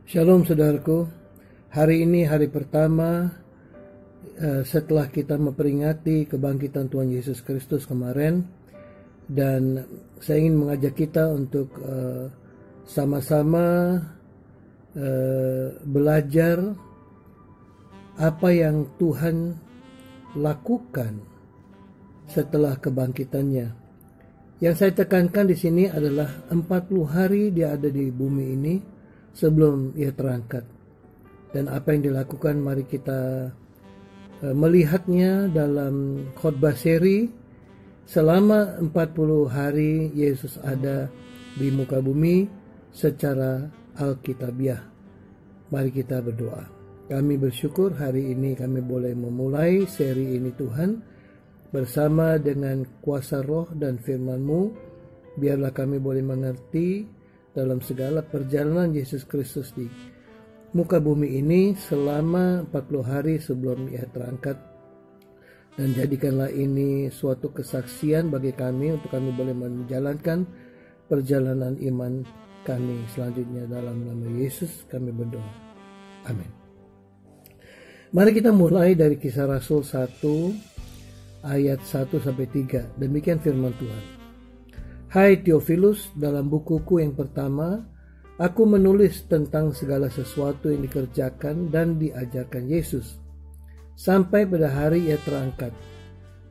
Shalom saudaraku, hari ini hari pertama setelah kita memperingati kebangkitan Tuhan Yesus Kristus kemarin, dan saya ingin mengajak kita untuk sama-sama belajar apa yang Tuhan lakukan setelah kebangkitannya. Yang saya tekankan di sini adalah 40 hari dia ada di bumi ini sebelum ia terangkat. Dan apa yang dilakukan, mari kita melihatnya dalam khotbah seri. Selama 40 hari Yesus ada di muka bumi secara alkitabiah. Mari kita berdoa. Kami bersyukur hari ini kami boleh memulai seri ini Tuhan, bersama dengan kuasa roh dan firman-Mu. Biarlah kami boleh mengerti dalam segala perjalanan Yesus Kristus di muka bumi ini selama 40 hari sebelum ia terangkat. Dan jadikanlah ini suatu kesaksian bagi kami untuk kami boleh menjalankan perjalanan iman kami selanjutnya. Dalam nama Yesus kami berdoa. Amin. Mari kita mulai dari Kisah Rasul 1 ayat 1-3. Demikian firman Tuhan. Hai Theophilus, dalam bukuku yang pertama, aku menulis tentang segala sesuatu yang dikerjakan dan diajarkan Yesus, sampai pada hari ia terangkat.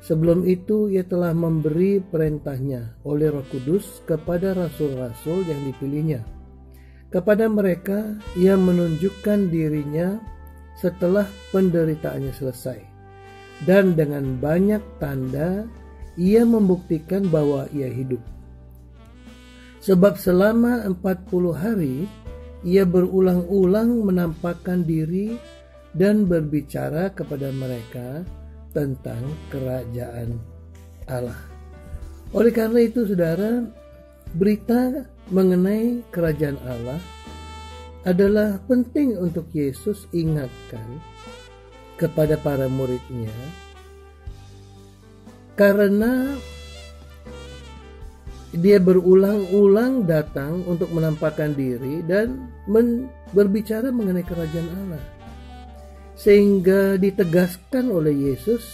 Sebelum itu ia telah memberi perintahnya oleh Roh Kudus kepada rasul-rasul yang dipilihnya. Kepada mereka ia menunjukkan dirinya setelah penderitaannya selesai. Dan dengan banyak tanda ia membuktikan bahwa ia hidup. Sebab selama 40 hari ia berulang-ulang menampakkan diri dan berbicara kepada mereka tentang kerajaan Allah. Oleh karena itu saudara, berita mengenai kerajaan Allah adalah penting untuk Yesus ingatkan kepada para muridnya, karena dia berulang-ulang datang untuk menampakkan diri dan berbicara mengenai kerajaan Allah. Sehingga ditegaskan oleh Yesus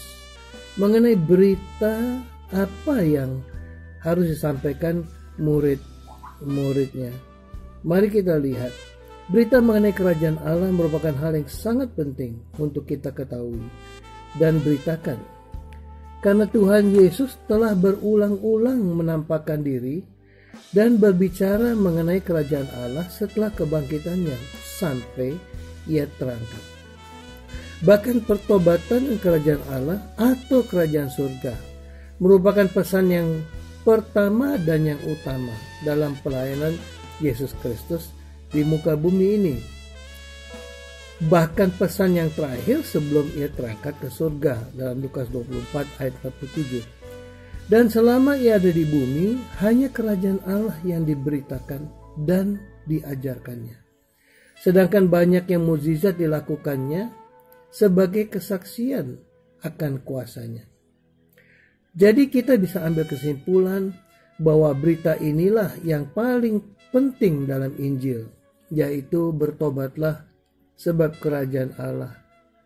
mengenai berita apa yang harus disampaikan murid-muridnya. Mari kita lihat. Berita mengenai kerajaan Allah merupakan hal yang sangat penting untuk kita ketahui dan beritakan. Karena Tuhan Yesus telah berulang-ulang menampakkan diri dan berbicara mengenai kerajaan Allah setelah kebangkitannya sampai ia terangkat. Bahkan pertobatan kerajaan Allah atau kerajaan surga merupakan pesan yang pertama dan yang utama dalam pelayanan Yesus Kristus di muka bumi ini. Bahkan pesan yang terakhir sebelum ia terangkat ke surga dalam Lukas 24 ayat 47. Dan selama ia ada di bumi, hanya kerajaan Allah yang diberitakan dan diajarkannya. Sedangkan banyak yang mukjizat dilakukannya sebagai kesaksian akan kuasanya. Jadi kita bisa ambil kesimpulan bahwa berita inilah yang paling penting dalam Injil, yaitu bertobatlah sebab kerajaan Allah,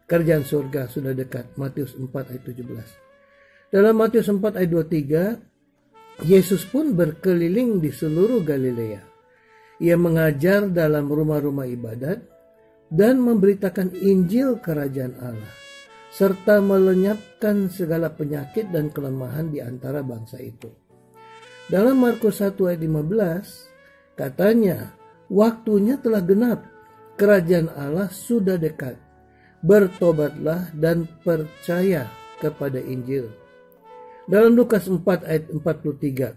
kerajaan surga sudah dekat. Matius 4 ayat 17. Dalam Matius 4 ayat 23, Yesus pun berkeliling di seluruh Galilea. Ia mengajar dalam rumah-rumah ibadat dan memberitakan Injil kerajaan Allah, serta melenyapkan segala penyakit dan kelemahan di antara bangsa itu. Dalam Markus 1 ayat 15, katanya, waktunya telah genap, kerajaan Allah sudah dekat. Bertobatlah dan percaya kepada Injil. Dalam Lukas 4 ayat 43.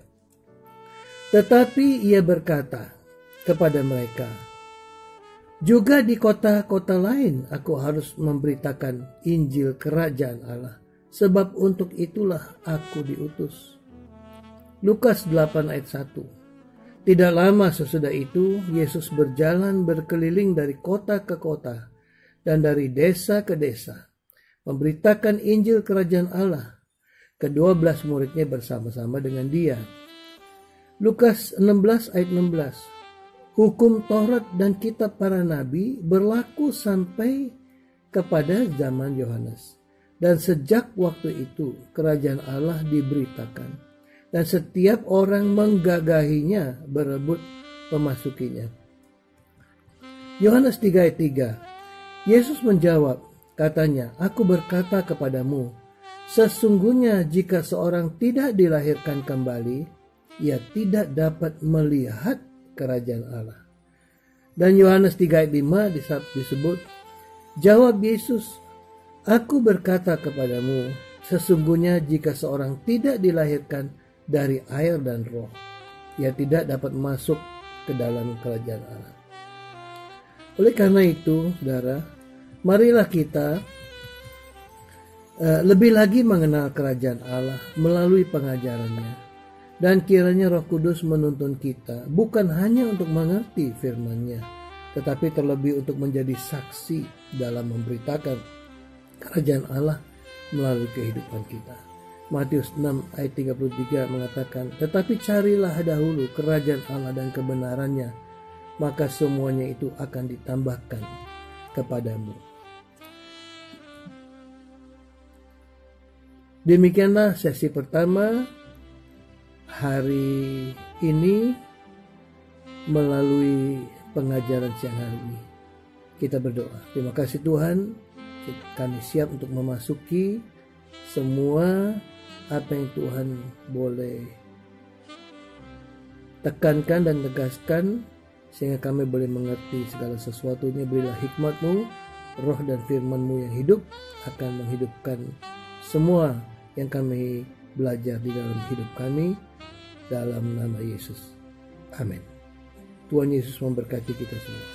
Tetapi ia berkata kepada mereka, juga di kota-kota lain aku harus memberitakan Injil kerajaan Allah, sebab untuk itulah aku diutus. Lukas 8 ayat 1. Tidak lama sesudah itu, Yesus berjalan berkeliling dari kota ke kota dan dari desa ke desa, memberitakan Injil kerajaan Allah. Ke-12 muridnya bersama-sama dengan dia. Lukas 16 ayat 16. Hukum Taurat dan kitab para nabi berlaku sampai kepada zaman Yohanes. Dan sejak waktu itu kerajaan Allah diberitakan. Dan setiap orang menggagahinya, berebut memasukinya. Yohanes 3 ayat 3. Yesus menjawab, katanya, aku berkata kepadamu, sesungguhnya jika seorang tidak dilahirkan kembali, ia tidak dapat melihat kerajaan Allah. Dan Yohanes 3 ayat 5 disebut, jawab Yesus, aku berkata kepadamu, sesungguhnya jika seorang tidak dilahirkan dari air dan roh, ia tidak dapat masuk ke dalam kerajaan Allah. Oleh karena itu, saudara, marilah kita lebih lagi mengenal kerajaan Allah melalui pengajarannya. Dan kiranya Roh Kudus menuntun kita bukan hanya untuk mengerti firman-Nya, tetapi terlebih untuk menjadi saksi dalam memberitakan kerajaan Allah melalui kehidupan kita. Matius 6 ayat 33 mengatakan, tetapi carilah dahulu kerajaan Allah dan kebenarannya, maka semuanya itu akan ditambahkan kepadamu. Demikianlah sesi pertama hari ini melalui pengajaran siang hari ini. Kita berdoa. Terima kasih Tuhan, kami siap untuk memasuki semua apa yang Tuhan boleh tekankan dan tegaskan, sehingga kami boleh mengerti segala sesuatunya. Berilah hikmat-Mu, roh dan firman-Mu yang hidup akan menghidupkan semua yang kami belajar di dalam hidup kami, dalam nama Yesus. Amin. Tuhan Yesus memberkati kita semua.